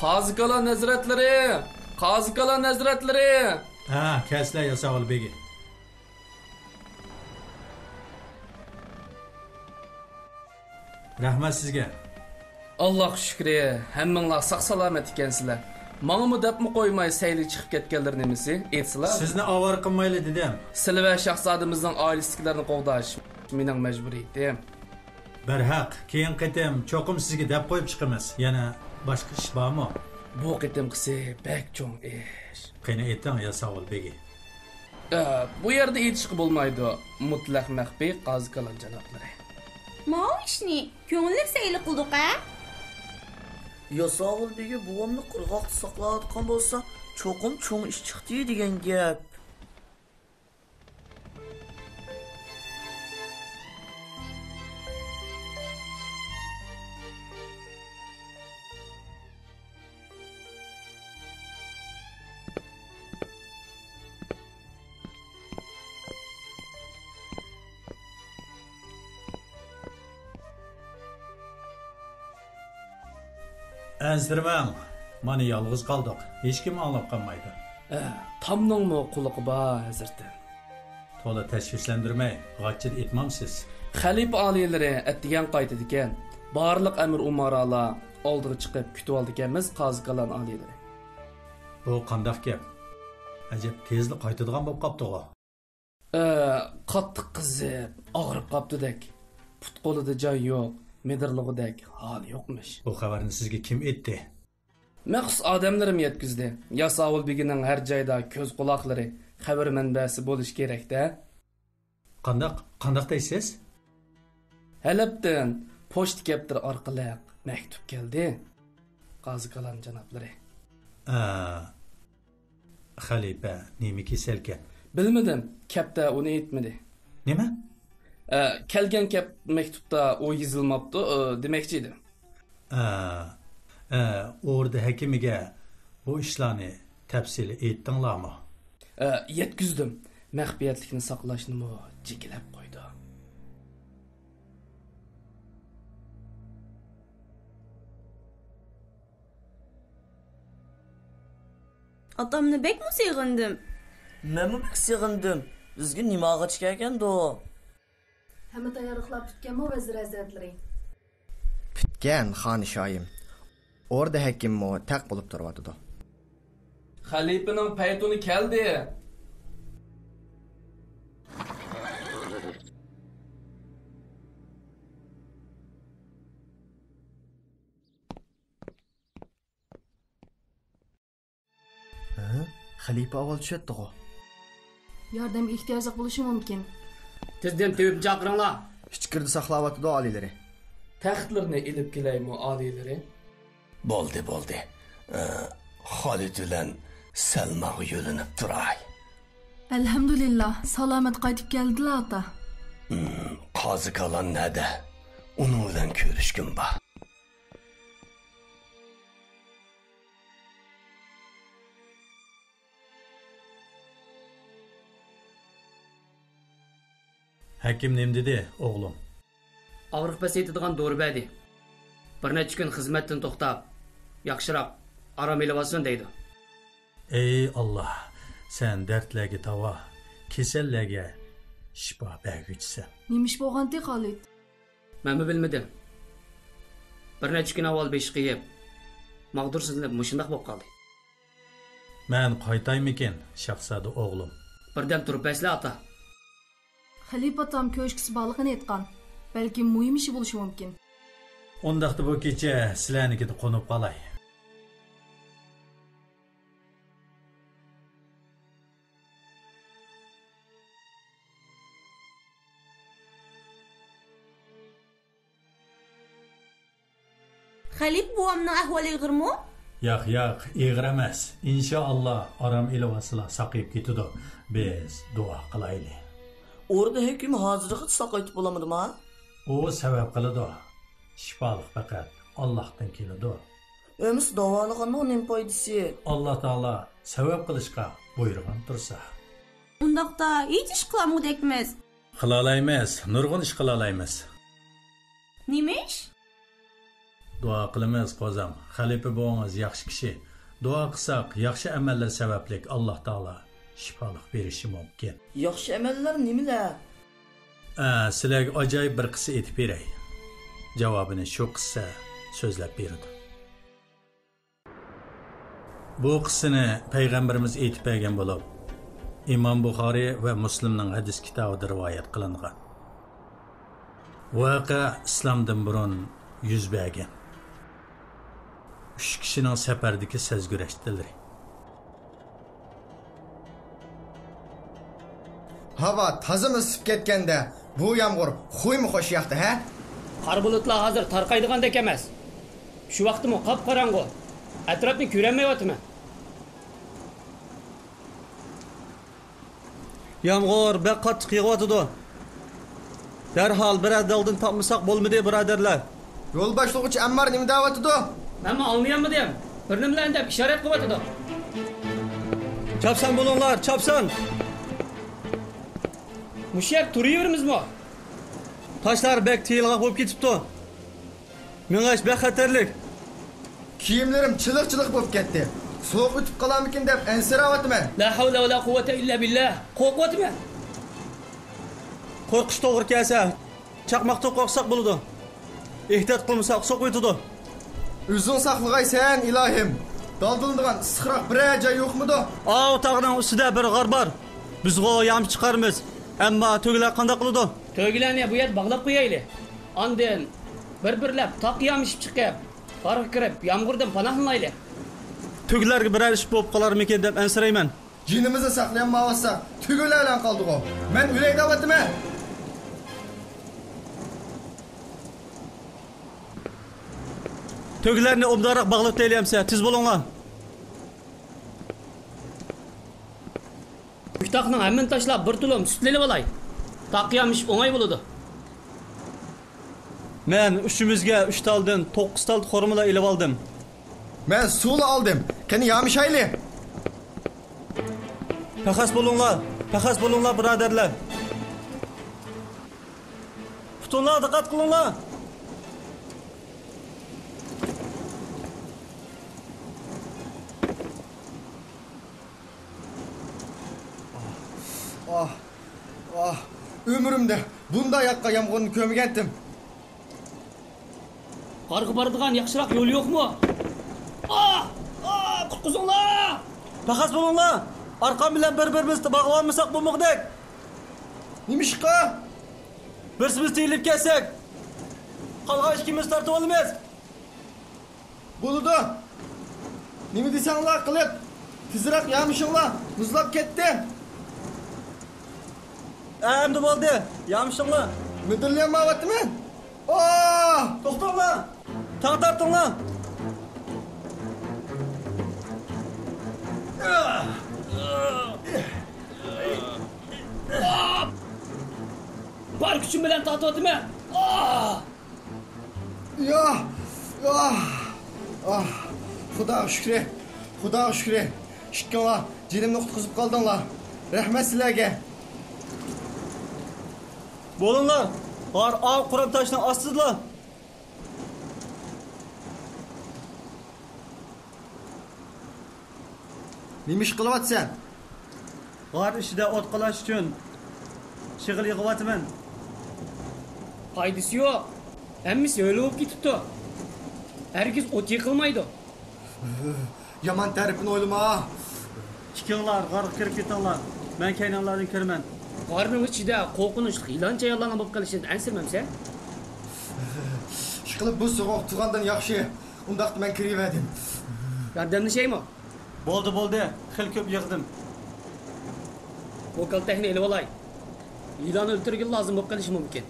Qazikalan hazratlari! Qazikalan hazratlari! Ha, kesler ya sağ ol begi. Rahmat sizga. Allah shukri, hammanglar saq salomat ekansizlar. Mangmi debmi qo'ymay sayli chiqib ketganlar nimasi? Aytsizlar. Sizni avar qilmayli dedim. Sizlar va shahzodamizning oilasidagilarni qo'g'dash mening majburiyatim. Berhaq, keyin qitim cho'qim sizga deb qo'yib chiqamiz. Yana boshqa ish bormi? Bu qitim qisi bek cho'ng ish. Qani ayting ya sağ ol begi. Bu yerda aytishga bo'lmaydi. Mutlaq maxfiy Qazikalan janoblari. Ma ishni ko'ngillik sayli qildik-a? Yasavul begi buvamni qirg'oqda saqlayotgan bo'lsa, cho'qim cho'ng ish chiqdi degan gap. Ansirmang. Mana yolg'iz qoldik. Hech kim anglab qolmaydi. Tamningmi quliqi bor hazratim. To'la tashvishlantirmay, g'achchid etmamsiz. Xalifa oliylari atdigan qaytadi ekan. Barliq amir umaralar oldiga chiqib kutib oldi ekanmiz Qazikalan oliylari. Bu qandoq gap? Ajab tezli qaytadigan bo'lib qopdi-ku. Qattiq qizib, og'rib qopdi-dek. Put qo'lida joy yo'q. Medirlig'idek hol yo'qmish. Bu xabarni sizga kim aytdi? Maxsus odamlarim yetkizdi. Yasavul begining har joyda ko'z quloqlari, xabar manbasi bo'lish kerak-da. Qandoq deysiz? Halabdan pochta kaptir orqali maktub keldi. Qazikalan janoblari. Xalifa nima kesalkan? Bilmadim, kapta uni aytmadi. Nima? Kelgan kap maktubda o yozilmabdi, demoqchi edim. Orada hakimiga bu ishlarni tafsili aytdinglarmi? Yetkizdim. Maxfiyatlikni saqlashni chekilab qo'ydi. Otamni bekmi sig'indim? Menmi sig'indim. Bizga nima g'ich kelgan-do? Hamma tayyorliqlar tutganmi vazir hazratlari? Bitgan xonishoyim. Orda hakimmi taq bo'lib turibdi. Xalifaning paytuni keldi. Xalifa avval tushdi-ku. Yordamga ehtiyojli bo'lishi mumkin. Tezden tevib chaqiringlar. Ichkirda saqlayotdi oliylari. Taxtlarni ilib kelaymi oliylari? Bo'ldi. Xolid bilan Salma yo'linib turay. Alhamdulillah, salomat qaytib keldilar ota. Qazikalan nada? Uni bilan ko'rishkim bor. Hakim nima dedi, o'g'lim? Og'riq pasaytiradigan dori berdi. Bir necha kun xizmatdan to'xtab, yaxshiroq aram elavasin deydi. Ey Allah, sen dardlarga tava, kasallarga shifo berguvchisan. Nimish bo'lgandi Xolid? Men bilmadim. Bir necha kun avval besh qiyib, mag'dursizlanib mushundaq bo'lib qoldi. Men qaytaymikin, shahzoda o'g'lim? Birdan turib basla ota. Xalifa tam ko'shkisi borligini aytgan. Balki muhim ishi bo'lishi mumkin. Ondaqda bu kecha sizlarnikida qo'nib qolay. Xalif buvamning ahvoli ig'irmi? Yo'q, ig'ir emas. Inshaalloh aram ilovasizlar saqayib ketadi. Biz duo qilaylik. Orada hakim hozirga saqaytib bo'lamadimi? O sabab qiladi. Shifolik faqat Allohdan keladi. Ömüs davalig'anning nim foydasi? Alloh taolo sabab qilishga buyurgan tursa. Undaqda hech ish qilamudekmiz. Qila olamiz, nurg'un ish qila olamiz. Nima ish? Dua qilamiz qozam. Xalifa bo'g'ingiz yaxshi kishi. Dua qilsak, yaxshi amallar sababli Alloh taolo shifolik berishi mumkin. Yaxshi amallar nimalar? Sizlarga ajoyib bir qissa aytib beray. Javobini shu qissa so'zlab berdi. Bu qissani payg'ambarimiz aytib bergan bo'lib, İmam Buxoriy va Muslimning hadis kitobida rivoyat qilingan. Voqea islomdan burun yuz bergan. 3 kishining safardagi sezgurashdilar. Havo tazim isib ketganda bu yomg'ir xo'ymi xo'sh yoqdi, ha? Qor bulutlar hozir tarqaydigandek emas. Shu vaqtimi qop-qorong'u. Atrofni ko'rolmayapman. Yağmur bek qattiq yağıvatıdı. Derhal biraz daldan tapmasak bo'lmadi birodarlar. Yo'l boshlovchi Ammar nima da'vatidu? Menmi anlayolmadim. Bir nimalarni deb ishorat qilyapti. Çapsan bulunlar, çapsan. Muşyak turaveramizmi? Taşlar bek tiyilg'aq bo'lib ketibdi. Mengash bek xatarlik. Kiyimlerim chiliq-chiliq bo'lib ketdi. So'q o'tib qolarmikin deb ansirayapman. La havla va la quvvata illa billah. Qo'rqyapman. Qo'rqish to'g'ri kelsa, chaqmoqda qo'rqsak bo'ladi. Ehtiyot qilmasak so'q o'tadi. Uzun saqlag'aysan ilohim. Daldıldigan issiqroq bir joy yo'qmidi? Tog'ning ustida bir g'ar bor. Bizga yam chiqarmiz. Ammo to'g'lar qanday qiladi? To'g'larni bu yer bog'lab qo'yaylik. Ondan bir-birlab taq yamishib chiqib, qorga kirib, yomg'irdan panohlanaylik. Tügülerge birer iş bulup kalarmiken dep ensireymen. Jinimizni saqlayanmavasa, tügülar bilan qoldiq-o. Men o'lay davatman. Tügülerini obdarak bağlıp deylemse, tiz bulunla. Üktaqning hamın taşlab bir tulum sütlelip olay. Taq yamış oңay buludu. Men üçümüzge 3 taldan 9 tal hormula ilip aldım. Men suvni oldim. Qani yamishayli. Paxas bulunla birodarlar. Tutunlar, diqqat qilinglar. Ömrümde bunday yoqqa yomg'irni ko'rmagandim. Qorga boradigan yaxshiroq yo'l yo'qmi? Qutquzinglar! Paxas bulunla. Arqam bilan bir-birimizni bağlanmasak bo'lmoqdek. Nimishqa? Birsimiz tiyilib kelsak, qolgan ikkimiz tortib olamiz. Bo'ldi. Nima desanglar qilib, tezroq yamishinglar, muzlab ketdi. Endi bo'ldi. Yamishinglar. Midirlayapman. To'xtanglar. Taq tortinglar. Bor kuchim bilan tortyapman. Xudo shukri. Shukronlar, jinimni qutqizib qoldinglar. Rahmat sizlarga. Bo'linglar. G'ar quram toshning ostida. Nima ish qilyapsan? G'ar ishida o't qalash uchun shig'il yig'yapman. Foydasi yo'q. Hammasi o'lib bo'lib ketibdi. Herkes o't yiqilmaydi. Yomon tarafini o'ylama. Ikkinglar g'arga kirib ketinglar. Men kaynonlardan kiraman. Qorning ichida qo'rqinchli ilancha yollangan bo'lib qolishini ansirmamsan? Ishqilib bu so'g'oq turgandan yaxshi. Undaqda men kiraverdim. Yordamlashaymi? Bo'ldi. Xil ko'p yig'dim. Bu kaltakni elib olay. İlanı o'ltirgan lozim bo'lib qolishi mumkin.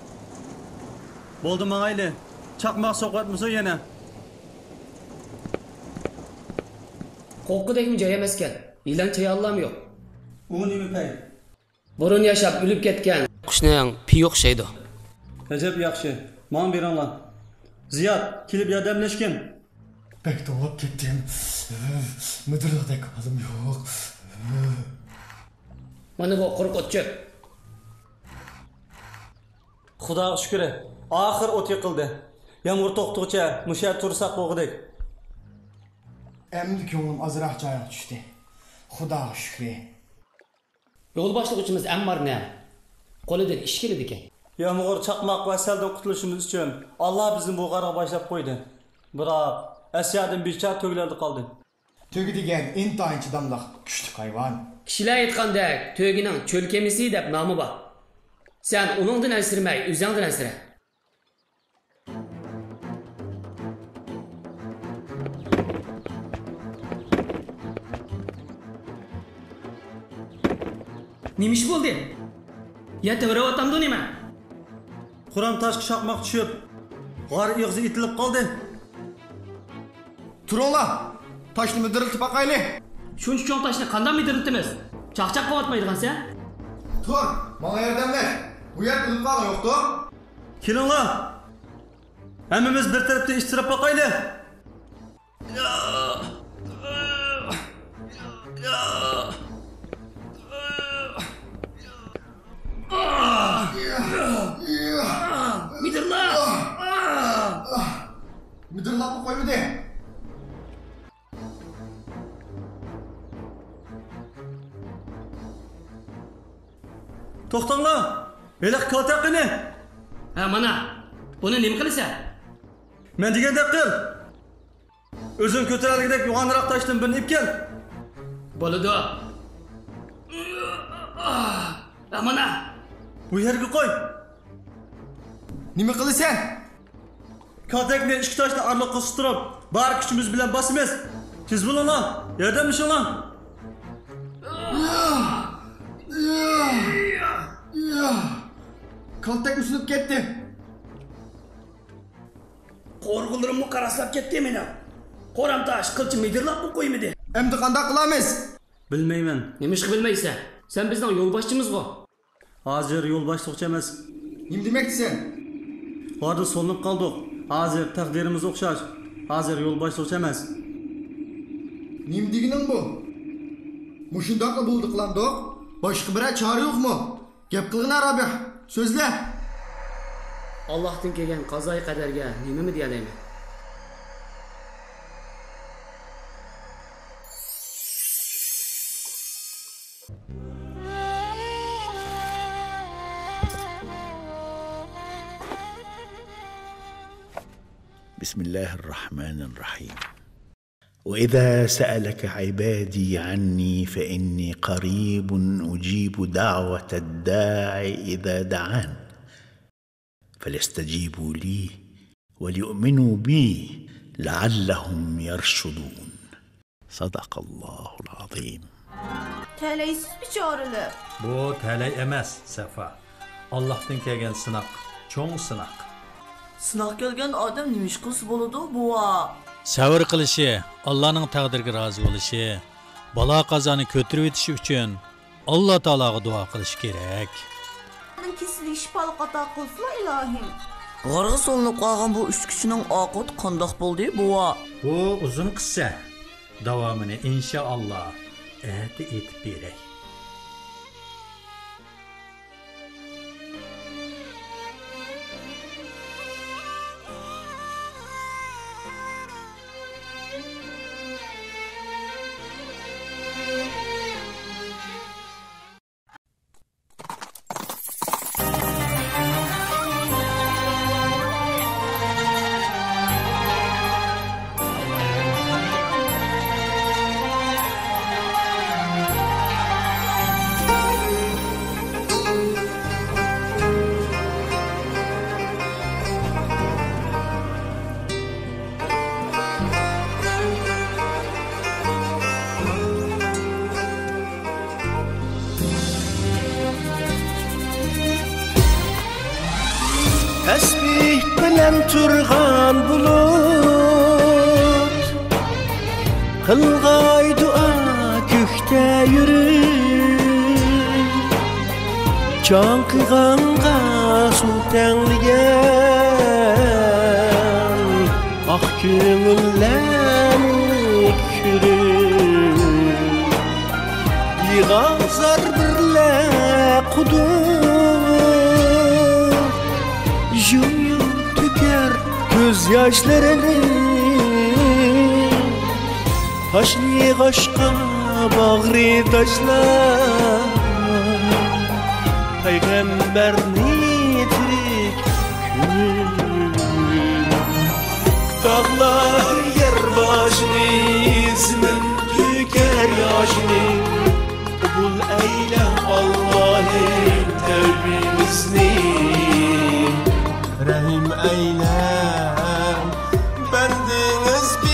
Bo'ldi mangayli. Chaqmoq so'qatmasa yana. Qo'qqidagi joy emas ekan. İlancha yollam yo'q. U nima pay? Burun yashab o'lib ketgan qushning piyi o'xshaydi. Ajab yaxshi. Men beringlar. Ziyod, kelib yordamlashgin. Bek to'lib ketdim. Midirliqdek holim yo'q. Mana bu quruq o'tchib. Xudo shukri. Oxir o't yiqildi. Yağmur to'xtag'ucha musha tursak bo'lg'idek. Endi ko'nglim ozroq joyiga tushdi. Xudoga shukr. Yo'l boshlig'uchimiz Ammarni qo'lidan ish keladi ekan. Yağmur chaqmoq va seldan qutulishimiz uchun Alloh bizni bu qarorga boshlab qo'ydi. Biroq Asiyadan bechor to'g'lardi qoldi. Tögü degan intayin chidamliq kuchli hayvon. Kishilar aytgandek, to'gining cho'l kemisi deb nomi bor. Sen uningdan ansirmay, o'zingdan ansira. Nima ish bo'ldi? Yataveryaptimda nima? Quram tashqi chaqmoq tushib, g'or ig'zi itilib qoldi. Turinglar. Taşni midiriltib baqayli. Shuncha cho'ng toshni qanday midiriltimiz? Chaqchaq qilyapmaydigan sen? Tur, menga yordamlash. Bu yer bilib qolgan yo'q-ku. Kelinglar. Hammamiz bir tarafda ishtirab baqayli. Midirlab qo'ymadi. To'xtanglar. Eliq kaltaqini. Ha, mana. Buni nima qilasan? Men degandek qil. O'zing ko'taralgidek yo'g'onroq tashdan birini ip kel. Bo'ladi. Mana. Bu yerga qo'y. Nima qilasan? Kaltakni ikki toshni arliqqa sutirib, bar kuchimiz bilan bosamiz. Tez bo'linglar. Yordamlashinglar. Kaltak usunib ketdi. Qo'rg'ularimni qaraslab ketdi meni. Qo'ramtosh qilchi midirlab qo'ymadi. Endi qanday qilamiz? Bilmayman. Nima ish bilmaysan? Sen bizning yo'lboshchimiz-ku. Hozir yo'lboshliqcha emas. Nima demaksan? Hozir so'linib qoldik. Hozir taqdirimiz o'xshash. Hozir yo'lboshliqcha emas. Nima deganing bu? Mushundoqla bo'ldi qilamdiq. Boshqa bir chora yo'qmi? Gap qilgin Arabih. So'zla. Allohdan kelgan qazoy qadarga nima deyalayman? بسم الله الرحمن الرحيم وإذا سألك عبادي عني فإني قريب أجيب دعوة الداعي إذا دعان فليستجيبوا لي وليؤمنوا بي لعلهم يرشدون صدق الله العظيم. Taleysiz bichoralar. Bu talay emas, Safa. Allohdan kelgan sinoq, cho'ng sinoq. Sinoq kelgan odam nima ish qilsa bo'ladi buva? Sabr qilishi, Allohning taqdiriga rozi bo'lishi, balo qazoni ko'tarib o'tishi uchun Alloh taologa duo qilish kerak. Uning kesili shifoli qato qilsa ilohim. G'orga solinib qolgan bu uch kishining oqibati qandoq bo'ldi buva? Bu uzun qissa. Davomini inshaalloh aytib beray. Tesbih bilen turgan bulut Kılgay dua kökte yürür Can kılganğa sultanligen Ah kömüllenik kürür Yığazar birle kudur Yum tüker göz gözyaşlarını taşlı kaşka bağrı taşlar Peygamberni tirik kül Dağlar yer başını izmin tüker yaşını Kabul eyle Allah'ın tevbimizni Rahim eyle bendiniz bir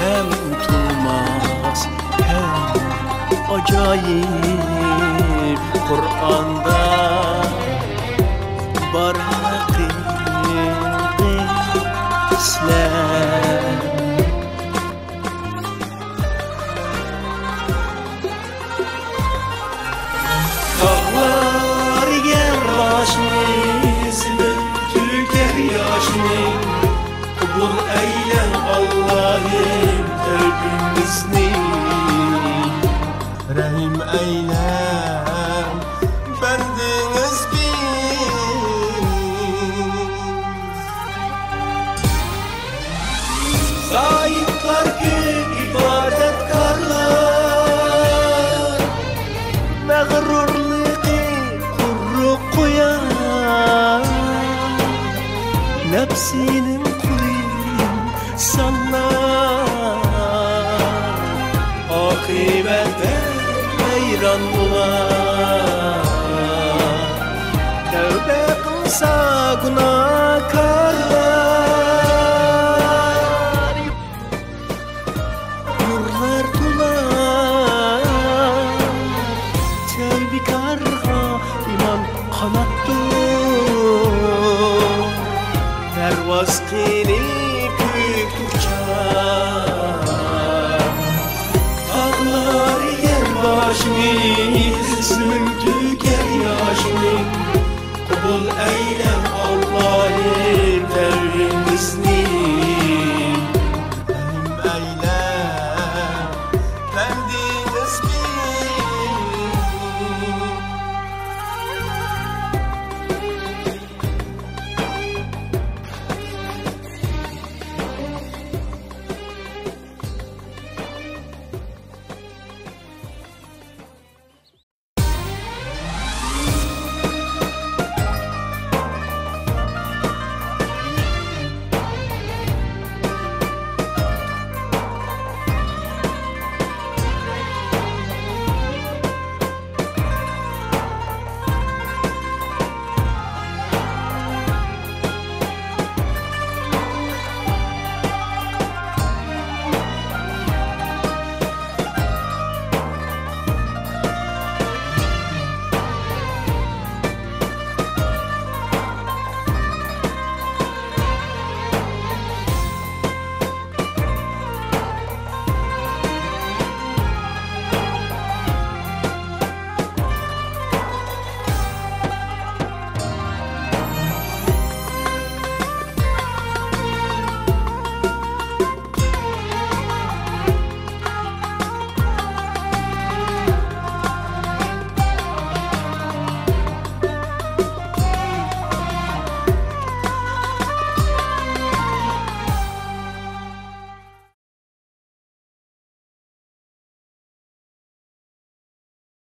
Hem utanmaz hem acayip Kur'an'da var hakkı İslam Dağlar yer başını izmin tüker yaşını Kabul eyle Allah'ım tevbimizni Rahim eyle bendiniz bir Zayıflar ki ibadetkarlar Mağrurluğu kuru koyar Nefsinin kuluyum sanlar Akibette hayran bular Tövbe kılsa günah